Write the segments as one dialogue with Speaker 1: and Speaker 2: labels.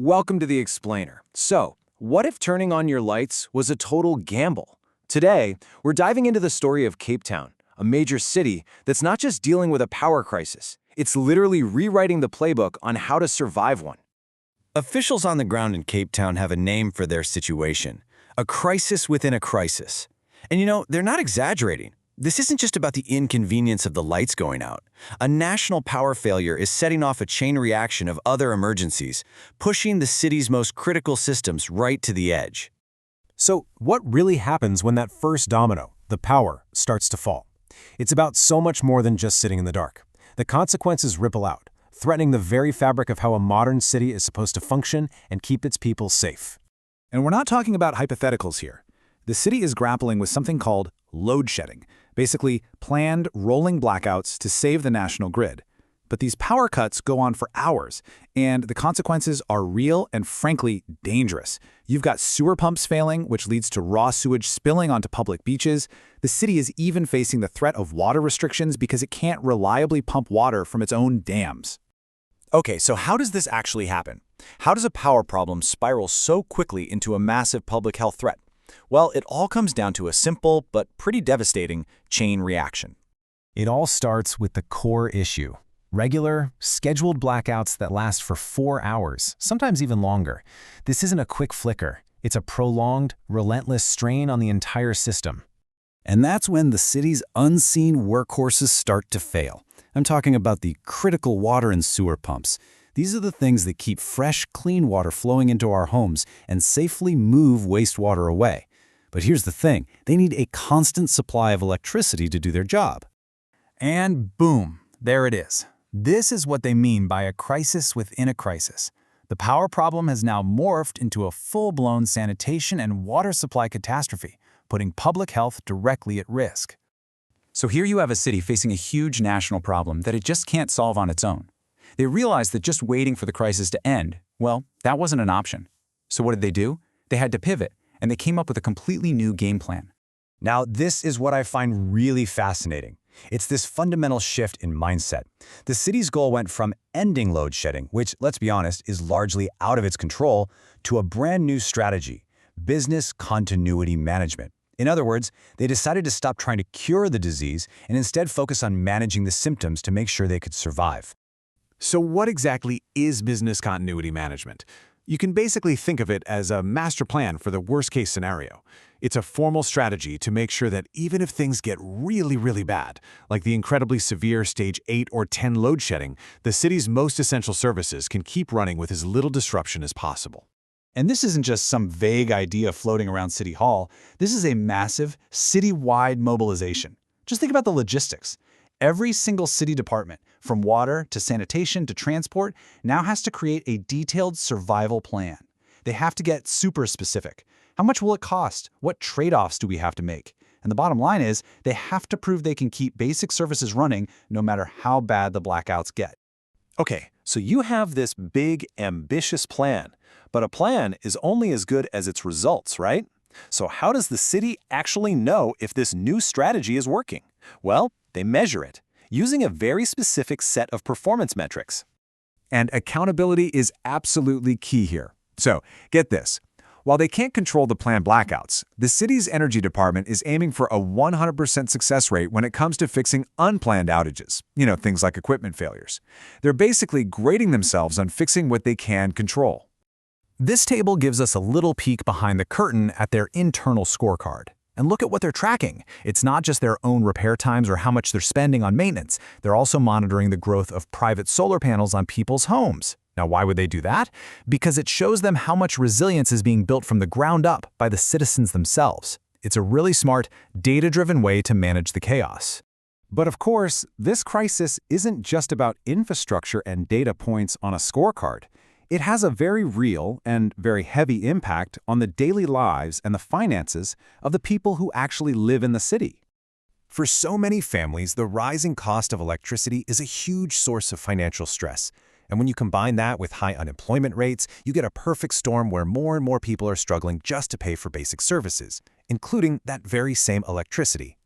Speaker 1: Welcome to The Explainer. So, what if turning on your lights was a total gamble? Today, we're diving into the story of Cape Town, a major city that's not just dealing with a power crisis, it's literally rewriting the playbook on how to survive one. Officials on the ground in Cape Town have a name for their situation, a crisis within a crisis. And they're not exaggerating. This isn't just about the inconvenience of the lights going out. A national power failure is setting off a chain reaction of other emergencies, pushing the city's most critical systems right to the edge.
Speaker 2: So what really happens when that first domino, the power, starts to fall? It's about so much more than just sitting in the dark. The consequences ripple out, threatening the very fabric of how a modern city is supposed to function and keep its people safe.
Speaker 3: And we're not talking about hypotheticals here. The city is grappling with something called load shedding, basically planned rolling blackouts to save the national grid. But these power cuts go on for hours, and the consequences are real and frankly dangerous. You've got sewer pumps failing, which leads to raw sewage spilling onto public beaches. The city is even facing the threat of water restrictions because it can't reliably pump water from its own dams.
Speaker 1: Okay, so how does this actually happen? How does a power problem spiral so quickly into a massive public health threat? Well, it all comes down to a simple but pretty devastating chain reaction.
Speaker 2: It all starts with the core issue. Regular, scheduled blackouts that last for 4 hours, sometimes even longer. This isn't a quick flicker. It's a prolonged, relentless strain on the entire system.
Speaker 4: And that's when the city's unseen workhorses start to fail. I'm talking about the critical water and sewer pumps. These are the things that keep fresh, clean water flowing into our homes and safely move wastewater away. But here's the thing, they need a constant supply of electricity to do their job.
Speaker 5: And boom, there it is. This is what they mean by a crisis within a crisis. The power problem has now morphed into a full-blown sanitation and water supply catastrophe, putting public health directly at risk.
Speaker 6: So here you have a city facing a huge national problem that it just can't solve on its own. They realized that just waiting for the crisis to end, well, that wasn't an option. So what did they do? They had to pivot, and they came up with a completely new game plan.
Speaker 1: Now, this is what I find really fascinating. It's this fundamental shift in mindset. The city's goal went from ending load shedding, which, let's be honest, is largely out of its control, to a brand new strategy, business continuity management. In other words, they decided to stop trying to cure the disease and instead focus on managing the symptoms to make sure they could survive.
Speaker 2: So what exactly is business continuity management? You can basically think of it as a master plan for the worst-case scenario. It's a formal strategy to make sure that even if things get really, really bad, like the incredibly severe stage 8 or 10 load shedding, the city's most essential services can keep running with as little disruption as possible.
Speaker 6: And this isn't just some vague idea floating around City Hall. This is a massive, city-wide mobilization. Just think about the logistics. Every single city department, from water to sanitation to transport, now has to create a detailed survival plan. They have to get super specific. How much will it cost? What trade-offs do we have to make? And the bottom line is, they have to prove they can keep basic services running no matter how bad the blackouts get.
Speaker 1: Okay, so you have this big, ambitious plan, but a plan is only as good as its results, right? So how does the city actually know if this new strategy is working? Well, they measure it, using a very specific set of performance metrics.
Speaker 3: And accountability is absolutely key here. So, get this. While they can't control the planned blackouts, the city's energy department is aiming for a 100% success rate when it comes to fixing unplanned outages, things like equipment failures. They're basically grading themselves on fixing what they can control.
Speaker 2: This table gives us a little peek behind the curtain at their internal scorecard. And look at what they're tracking. It's not just their own repair times or how much they're spending on maintenance. They're also monitoring the growth of private solar panels on people's homes. Now, why would they do that? Because it shows them how much resilience is being built from the ground up by the citizens themselves. It's a really smart, data-driven way to manage the chaos.
Speaker 3: But of course, this crisis isn't just about infrastructure and data points on a scorecard. It has a very real and very heavy impact on the daily lives and the finances of the people who actually live in the city.
Speaker 2: For so many families, the rising cost of electricity is a huge source of financial stress. And when you combine that with high unemployment rates, you get a perfect storm where more and more people are struggling just to pay for basic services, including that very same electricity.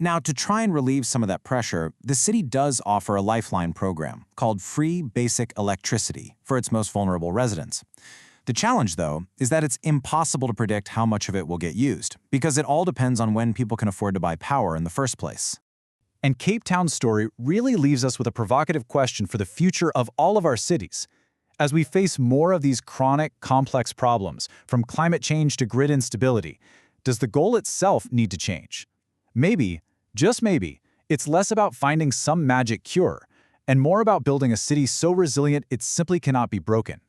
Speaker 1: Now, to try and relieve some of that pressure, the city does offer a lifeline program called Free Basic Electricity for its most vulnerable residents. The challenge, though, is that it's impossible to predict how much of it will get used, because it all depends on when people can afford to buy power in the first place.
Speaker 2: And Cape Town's story really leaves us with a provocative question for the future of all of our cities. As we face more of these chronic, complex problems, from climate change to grid instability, does the goal itself need to change? Maybe, just maybe, it's less about finding some magic cure, and more about building a city so resilient it simply cannot be broken.